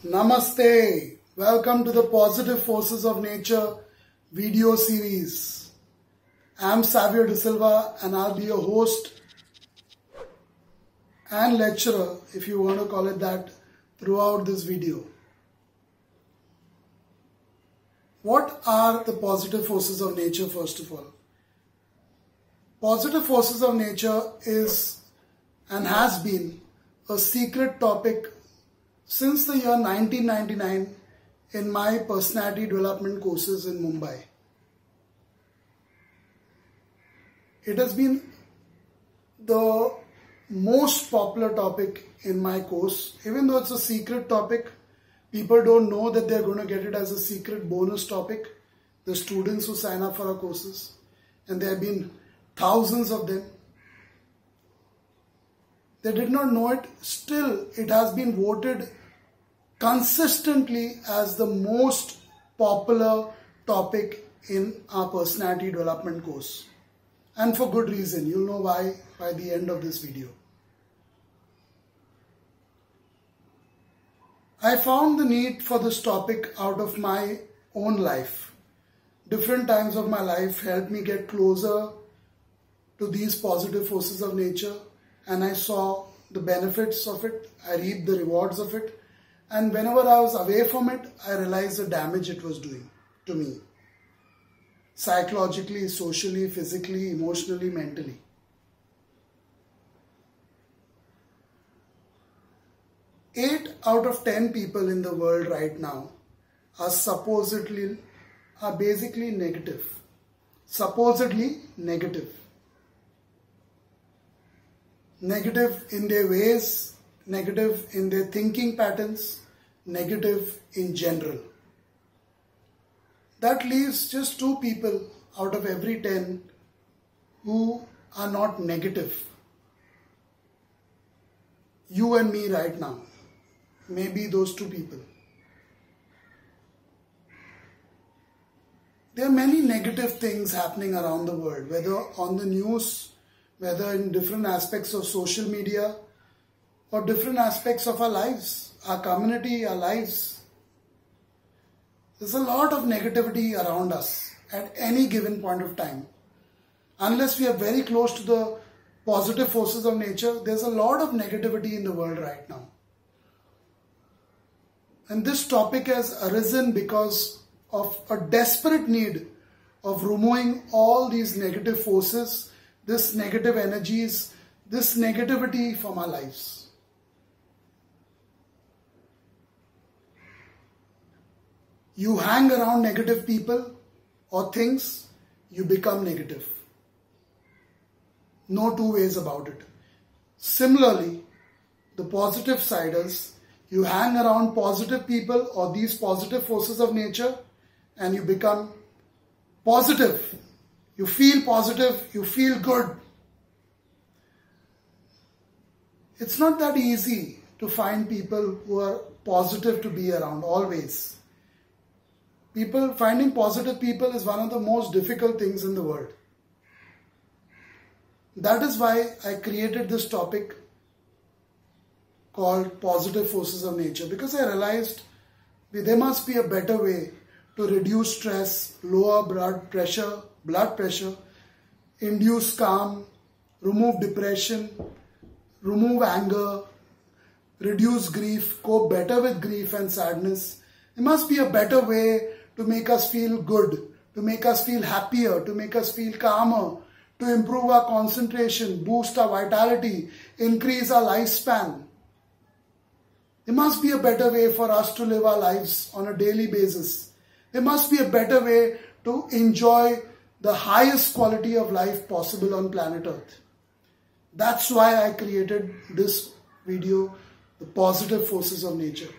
Namaste. Welcome to the Positive Forces of Nature video series. I'm Savio De Silva and I'll be your host and lecturer, if you want to call it that, throughout this video. What are the positive forces of nature, first of all? Positive forces of nature is and has been a secret topic since the year 1999 in my personality development courses in Mumbai. It has been the most popular topic in my course. Even though it's a secret topic, people don't know that they're going to get it as a secret bonus topic, the students who sign up for our courses. And there have been thousands of them. They did not know it. Still, it has been voted consistently as the most popular topic in our personality development course. And for good reason. You'll know why by the end of this video. I found the need for this topic out of my own life. Different times of my life helped me get closer to these positive forces of nature, and I saw the benefits of it. I reaped the rewards of it. And whenever I was away from it, I realized the damage it was doing to me. Psychologically, socially, physically, emotionally, mentally. Eight out of 10 people in the world right now are basically negative. Supposedly negative. Negative in their ways, negative in their thinking patterns, negative in general. That leaves just 2 people out of every 10 who are not negative. You and me right now. Maybe those 2 people. There are many negative things happening around the world, whether on the news, whether in different aspects of social media, or different aspects of our lives, our community, our lives. There's a lot of negativity around us at any given point of time. Unless we are very close to the positive forces of nature, there's a lot of negativity in the world right now. And this topic has arisen because of a desperate need of removing all these negative forces, this negative energies, this negativity from our lives. You hang around negative people or things, you become negative. No 2 ways about it. Similarly, the positive siders, you hang around positive people or these positive forces of nature and you become positive. You feel positive, you feel good. It's not that easy to find people who are positive to be around always. Finding positive people is one of the most difficult things in the world. That is why I created this topic called Positive Forces of Nature, because I realized there must be a better way to reduce stress, lower blood pressure, induce calm, remove depression, remove anger, reduce grief, cope better with grief and sadness. There must be a better way to make us feel good, to make us feel happier, to make us feel calmer, to improve our concentration, boost our vitality, increase our lifespan. There must be a better way for us to live our lives on a daily basis. There must be a better way to enjoy the highest quality of life possible on planet Earth. That's why I created this video, The Positive Forces of Nature.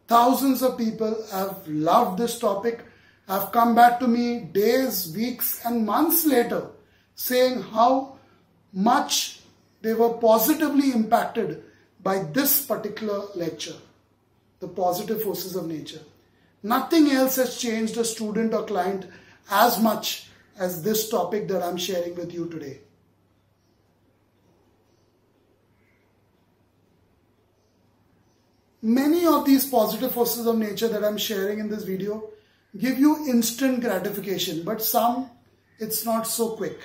Thousands of people have loved this topic, have come back to me days, weeks and months later saying how much they were positively impacted by this particular lecture, The Positive Forces of Nature. Nothing else has changed a student or client as much as this topic that I'm sharing with you today. Many of these positive forces of nature that I'm sharing in this video give you instant gratification, but some it's not so quick.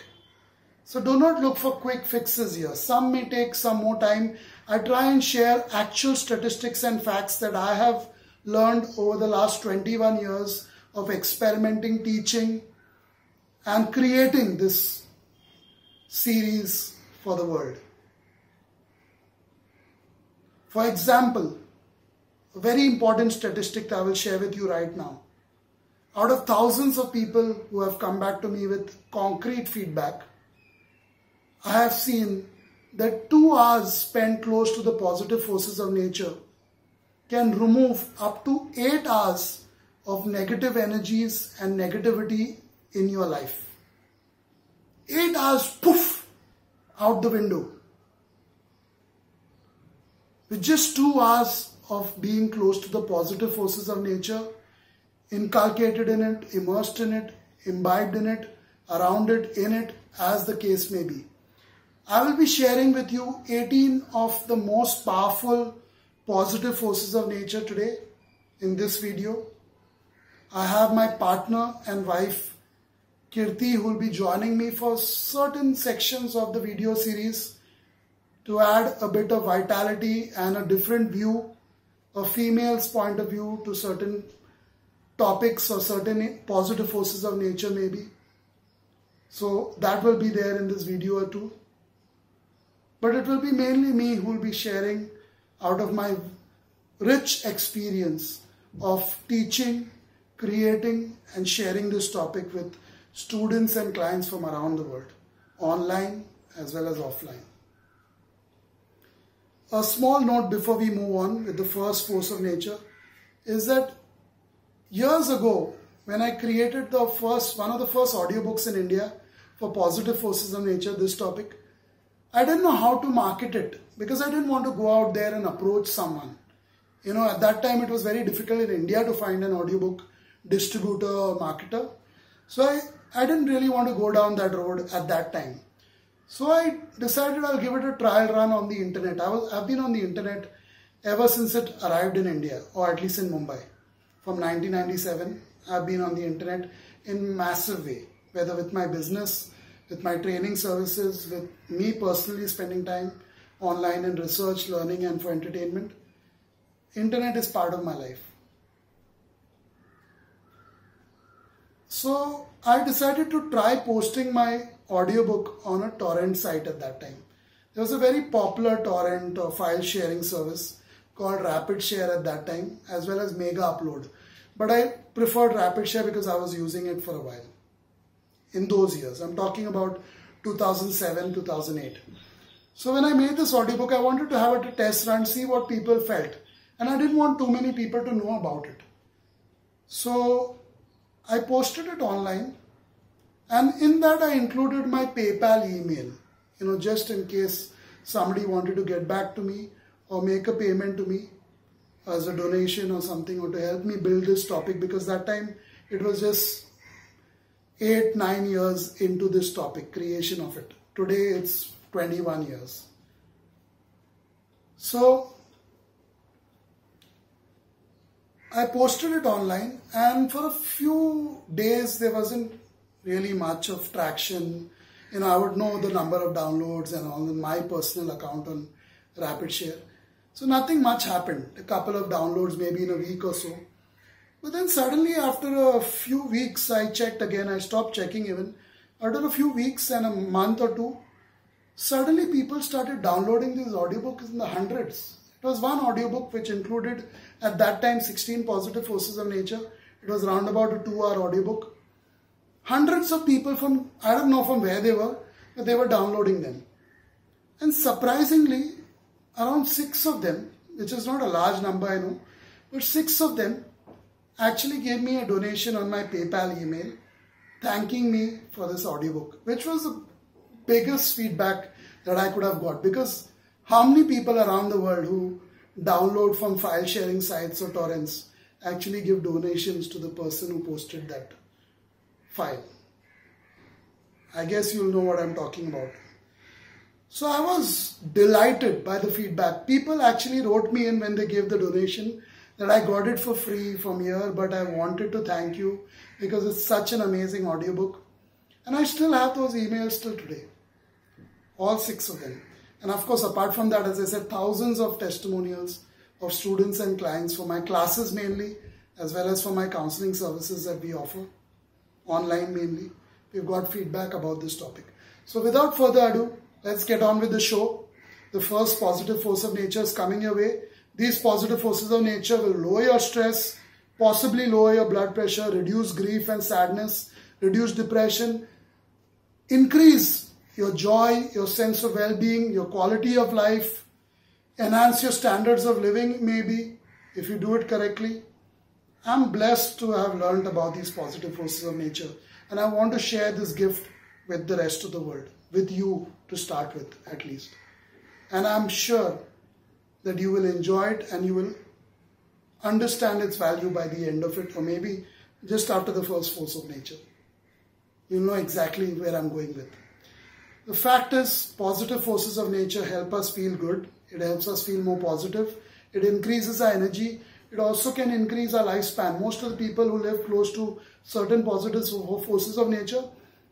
So do not look for quick fixes here. Some may take some more time. I try and share actual statistics and facts that I have learned over the last 21 years of experimenting, teaching and creating this series for the world. For example, a very important statistic that I will share with you right now. Out of thousands of people who have come back to me with concrete feedback, I have seen that 2 hours spent close to the positive forces of nature can remove up to 8 hours of negative energies and negativity in your life. 8 hours, poof, out the window. With just 2 hours of being close to the positive forces of nature, inculcated in it, immersed in it, imbibed in it, around it, in it, as the case may be. I will be sharing with you 18 of the most powerful positive forces of nature today in this video. I have my partner and wife Kirti who will be joining me for certain sections of the video series to add a bit of vitality and a different view, a female's point of view to certain topics or certain positive forces of nature maybe. So that will be there in this video or two. But it will be mainly me who will be sharing out of my rich experience of teaching, creating and sharing this topic with students and clients from around the world, online as well as offline. A small note before we move on with the first force of nature is that years ago when I created one of the first audiobooks in India for positive forces of nature, this topic, I didn't know how to market it because I didn't want to go out there and approach someone. You know, at that time it was very difficult in India to find an audiobook distributor or marketer. So I didn't really want to go down that road at that time. So I decided I'll give it a trial run on the internet. I've been on the internet ever since it arrived in India, or at least in Mumbai. From 1997, I've been on the internet in massive way, whether with my business, with my training services, with me personally spending time online in research, learning and for entertainment. Internet is part of my life. So I decided to try posting my audiobook on a torrent site at that time. There was a very popular torrent or file sharing service called Rapid Share at that time, as well as Mega Upload. But I preferred Rapid Share because I was using it for a while. In those years, I'm talking about 2007, 2008. So when I made this audiobook, I wanted to have a test run, see what people felt. And I didn't want too many people to know about it. So I posted it online. And in that I included my PayPal email, just in case somebody wanted to get back to me or make a payment to me as a donation or something, or to help me build this topic, because that time it was just 8-9 years into this topic, creation of it. Today it's 21 years. So I posted it online, and for a few days there wasn't really much of traction. I would know the number of downloads and all in my personal account on Rapid Share. So nothing much happened. A couple of downloads maybe in a week or so. But then suddenly after a few weeks, I checked again. I stopped checking even. After a few weeks and a month or two, suddenly people started downloading these audiobooks in the hundreds. It was one audiobook which included at that time 16 positive forces of nature. It was round about a 2-hour audiobook. Hundreds of people from, I don't know from where they were, but they were downloading them. And surprisingly, around 6 of them, which is not a large number I know, but 6 of them actually gave me a donation on my PayPal email thanking me for this audiobook, which was the biggest feedback that I could have got, because how many people around the world who download from file sharing sites or torrents actually give donations to the person who posted that file? I guess you'll know what I'm talking about. So I was delighted by the feedback. People actually wrote me in when they gave the donation that I got it for free from here, but I wanted to thank you because it's such an amazing audiobook. And I still have those emails till today. All 6 of them. And of course, apart from that, as I said, thousands of testimonials of students and clients for my classes mainly, as well as for my counseling services that we offer, online mainly. We've got feedback about this topic. So without further ado, let's get on with the show. The first positive force of nature is coming your way. These positive forces of nature will lower your stress, possibly lower your blood pressure, reduce grief and sadness, reduce depression, increase your joy, your sense of well-being, your quality of life, enhance your standards of living maybe, if you do it correctly. I'm blessed to have learned about these positive forces of nature, and I want to share this gift with the rest of the world, with you to start with at least. And I'm sure that you will enjoy it and you will understand its value by the end of it, or maybe just after the first force of nature. You'll know exactly where I'm going with. The fact is, positive forces of nature help us feel good. It helps us feel more positive. It increases our energy. It also can increase our lifespan. Most of the people who live close to certain positive forces of nature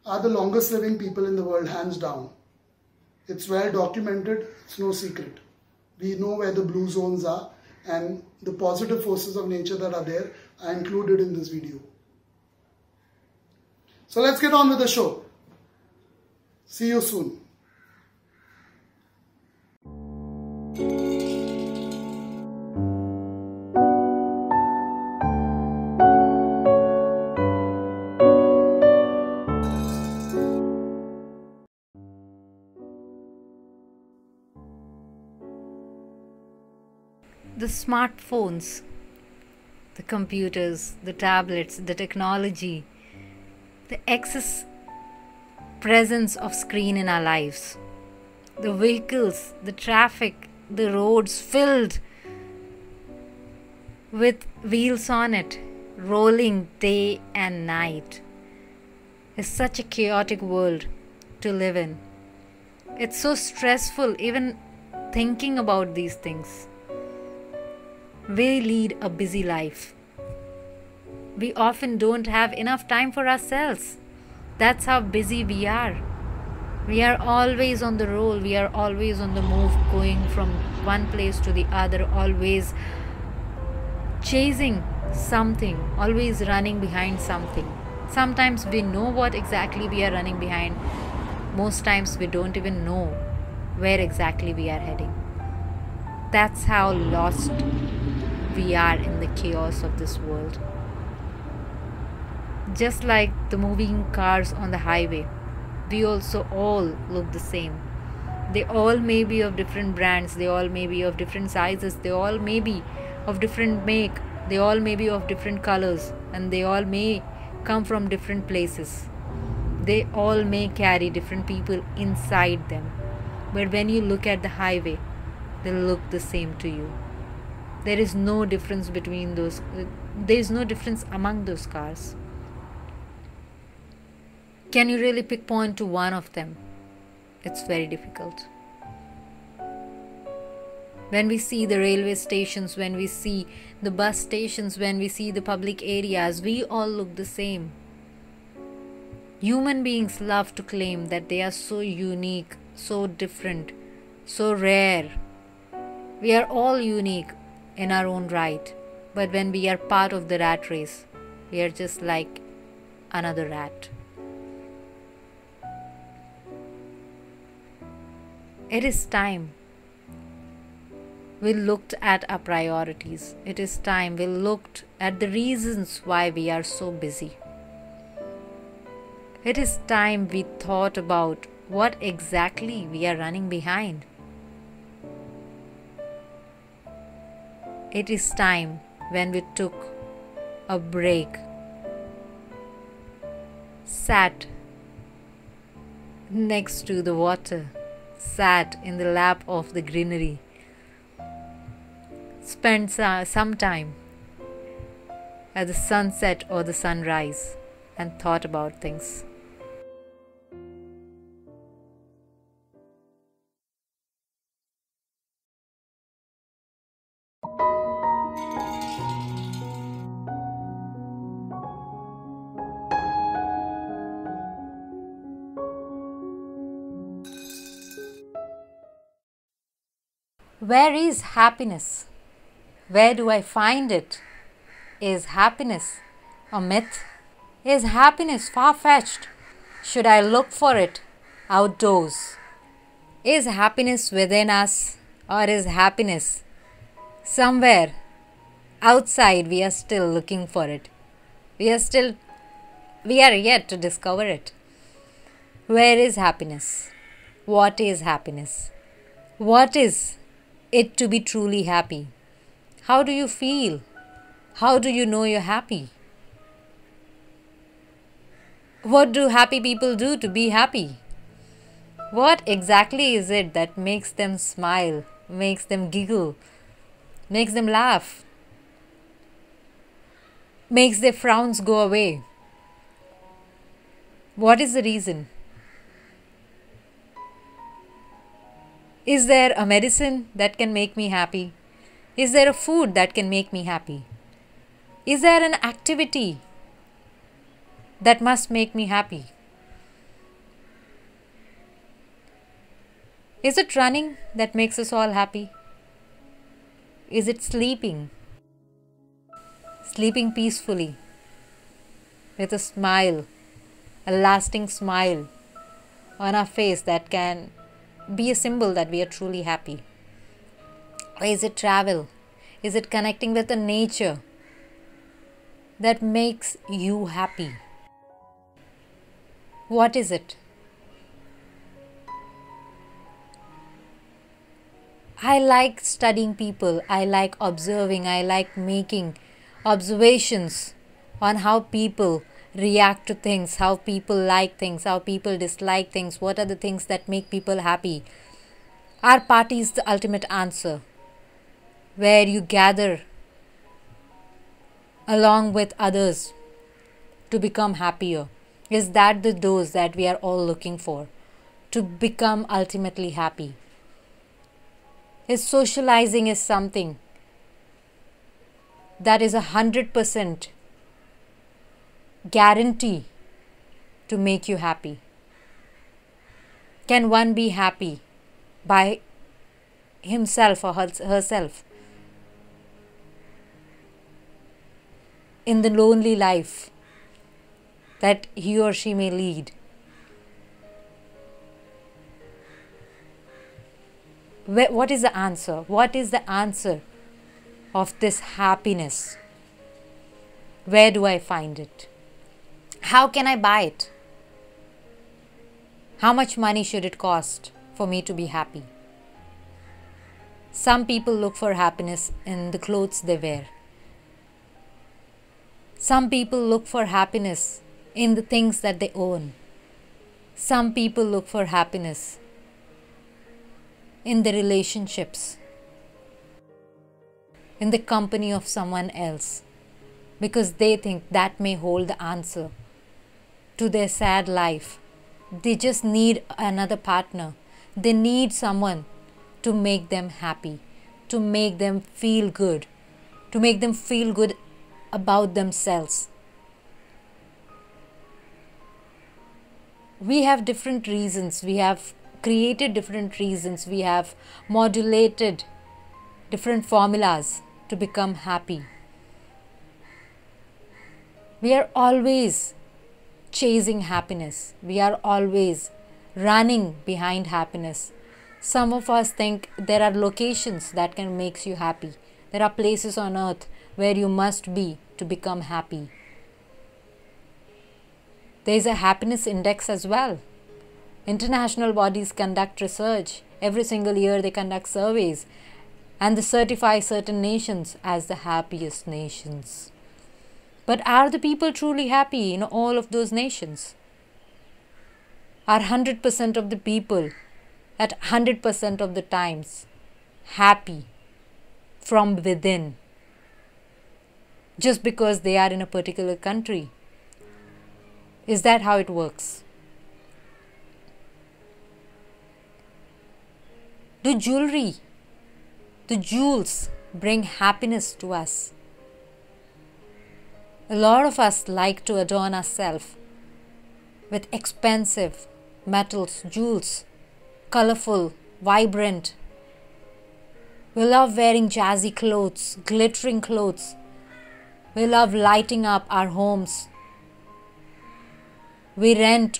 are the longest living people in the world, hands down. It's well documented. It's no secret. We know where the blue zones are, and the positive forces of nature that are there are included in this video. So let's get on with the show. See you soon. The smartphones, the computers, the tablets, the technology, the excess presence of screen in our lives, the vehicles, the traffic, the roads filled with wheels on it, rolling day and night, is such a chaotic world to live in. It's so stressful even thinking about these things. We lead a busy life. We often don't have enough time for ourselves. That's how busy we are. We are always on the roll. We are always on the move, going from one place to the other, always chasing something, always running behind something. Sometimes we know what exactly we are running behind. Most times we don't even know where exactly we are heading. That's how lost we are in the chaos of this world. Just like the moving cars on the highway, we also all look the same. They all may be of different brands, they all may be of different sizes, they all may be of different make, they all may be of different colors, and they all may come from different places. They all may carry different people inside them. But when you look at the highway, they look the same to you. There is no difference between those. There is no difference among those cars. Can you really pinpoint to one of them? It's very difficult. When we see the railway stations, when we see the bus stations, when we see the public areas, we all look the same. Human beings love to claim that they are so unique, so different, so rare. We are all unique in our own right, but when we are part of the rat race, we are just like another rat. It is time we looked at our priorities. It is time we looked at the reasons why we are so busy. It is time we thought about what exactly we are running behind. It is time when we took a break, sat next to the water, sat in the lap of the greenery, spent some time at the sunset or the sunrise and thought about things. Where is happiness? Where do I find it? Is happiness a myth? Is happiness far-fetched? Should I look for it outdoors? Is happiness within us, or is happiness somewhere outside? We are still looking for it. We are yet to discover it. Where is happiness? What is happiness? What is it to be truly happy? How do you feel? How do you know you're happy? What do happy people do to be happy? What exactly is it that makes them smile, makes them giggle, makes them laugh, makes their frowns go away? What is the reason? Is there a medicine that can make me happy? Is there a food that can make me happy? Is there an activity that must make me happy? Is it running that makes us all happy? Is it sleeping? Sleeping peacefully with a smile, a lasting smile on our face that can be a symbol that we are truly happy? Or is it travel? Is it connecting with the nature that makes you happy? What is it? I like studying people. I like observing. I like making observations on how people react to things, how people like things, how people dislike things, what are the things that make people happy. Our party is the ultimate answer, where you gather along with others to become happier. Is that the dose that we are all looking for, to become ultimately happy? Is socializing is something that is 100% guarantee to make you happy? Can one be happy by himself or herself in the lonely life that he or she may lead? What is the answer? What is the answer of this happiness? Where do I find it? How can I buy it? How much money should it cost for me to be happy? Some people look for happiness in the clothes they wear. Some people look for happiness in the things that they own. Some people look for happiness in the relationships, in the company of someone else, because they think that may hold the answer to their sad life. They just need another partner. They need someone to make them happy, to make them feel good, to make them feel good about themselves. We have different reasons. We have created different reasons. We have modulated different formulas to become happy. We are always chasing happiness. We are always running behind happiness. Some of us think there are locations that can make you happy. There are places on earth where you must be to become happy. There is a happiness index as well. International bodies conduct research. Every single year they conduct surveys and they certify certain nations as the happiest nations. But are the people truly happy in all of those nations? Are 100% of the people at 100% of the times happy from within just because they are in a particular country? Is that how it works? Do jewelry, the jewels bring happiness to us? A lot of us like to adorn ourselves with expensive metals, jewels, colorful, vibrant. We love wearing jazzy clothes, glittering clothes. We love lighting up our homes. We rent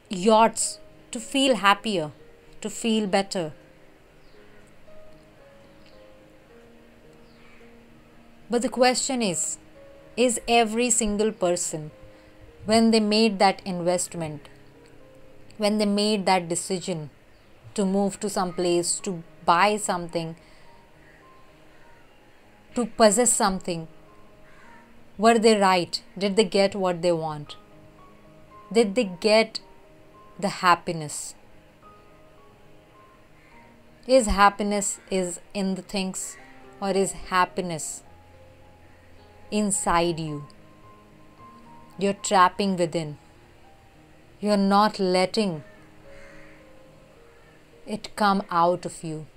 yachts to feel happier, to feel better. But the question is every single person, when they made that investment, when they made that decision to move to some place, to buy something, to possess something, were they right? Did they get what they want? Did they get the happiness? Is happiness in the things, or is happiness inside you? You're trapping within. You're not letting it come out of you.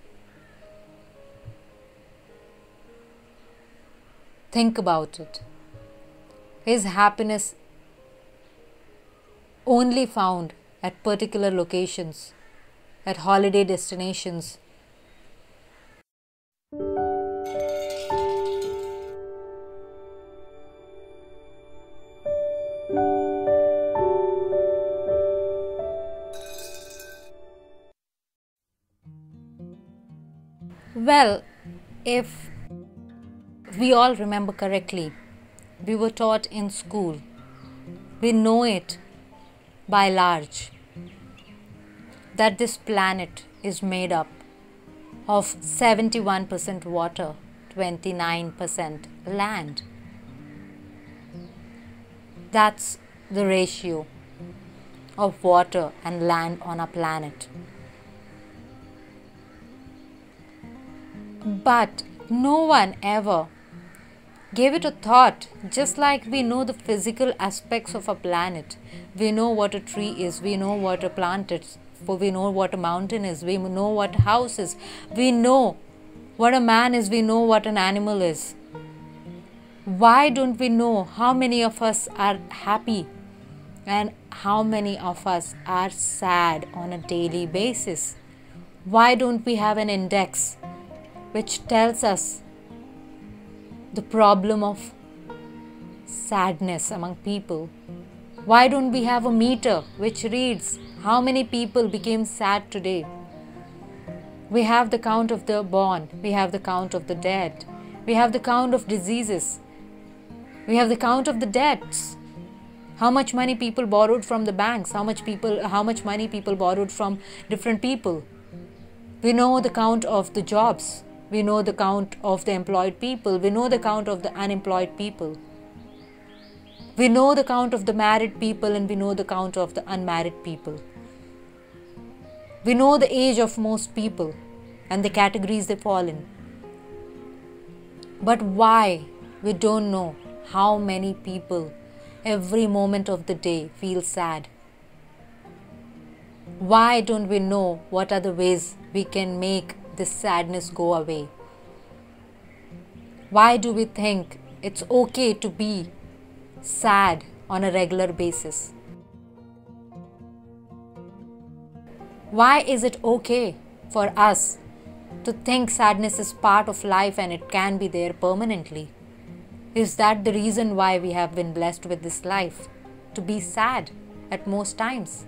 Think about it. Is happiness only found at particular locations, at holiday destinations? Well, if we all remember correctly, we were taught in school, we know it by large, that this planet is made up of 71% water, 29% land. That's the ratio of water and land on our planet. But no one ever gave it a thought. Just like we know the physical aspects of a planet, we know what a tree is, we know what a plant is, we know what a mountain is, we know what a house is, we know what a man is, we know what an animal is. Why don't we know how many of us are happy and how many of us are sad on a daily basis? Why don't we have an index which tells us the problem of sadness among people? Why don't we have a meter which reads how many people became sad today? We have the count of the born, we have the count of the dead, we have the count of diseases, we have the count of the debts. How much money people borrowed from the banks, how much money people borrowed from different people. We know the count of the jobs. We know the count of the employed people. We know the count of the unemployed people. We know the count of the married people and we know the count of the unmarried people. We know the age of most people and the categories they fall in. But why we don't know how many people every moment of the day feel sad? Why don't we know what are the ways we can make this sadness go away? Why do we think it's okay to be sad on a regular basis? Why is it okay for us to think sadness is part of life and it can be there permanently. Is that the reason why we have been blessed with this life? To be sad at most times.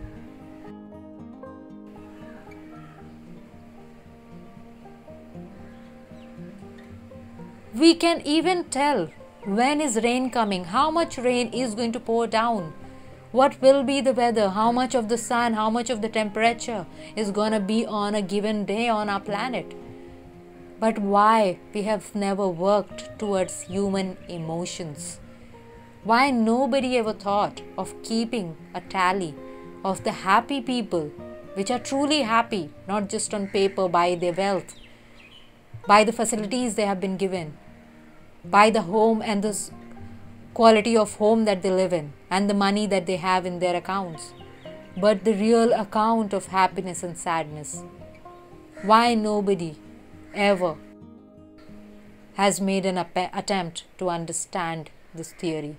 We can even tell when is rain coming, how much rain is going to pour down, what will be the weather, how much of the sun, how much of the temperature is going to be on a given day on our planet. But why we have never worked towards human emotions? Why nobody ever thought of keeping a tally of the happy people which are truly happy, not just on paper, by their wealth, by the facilities they have been given, by the home and the quality of home that they live in and the money that they have in their accounts, but the real account of happiness and sadness. Why nobody ever has made an attempt to understand this theory?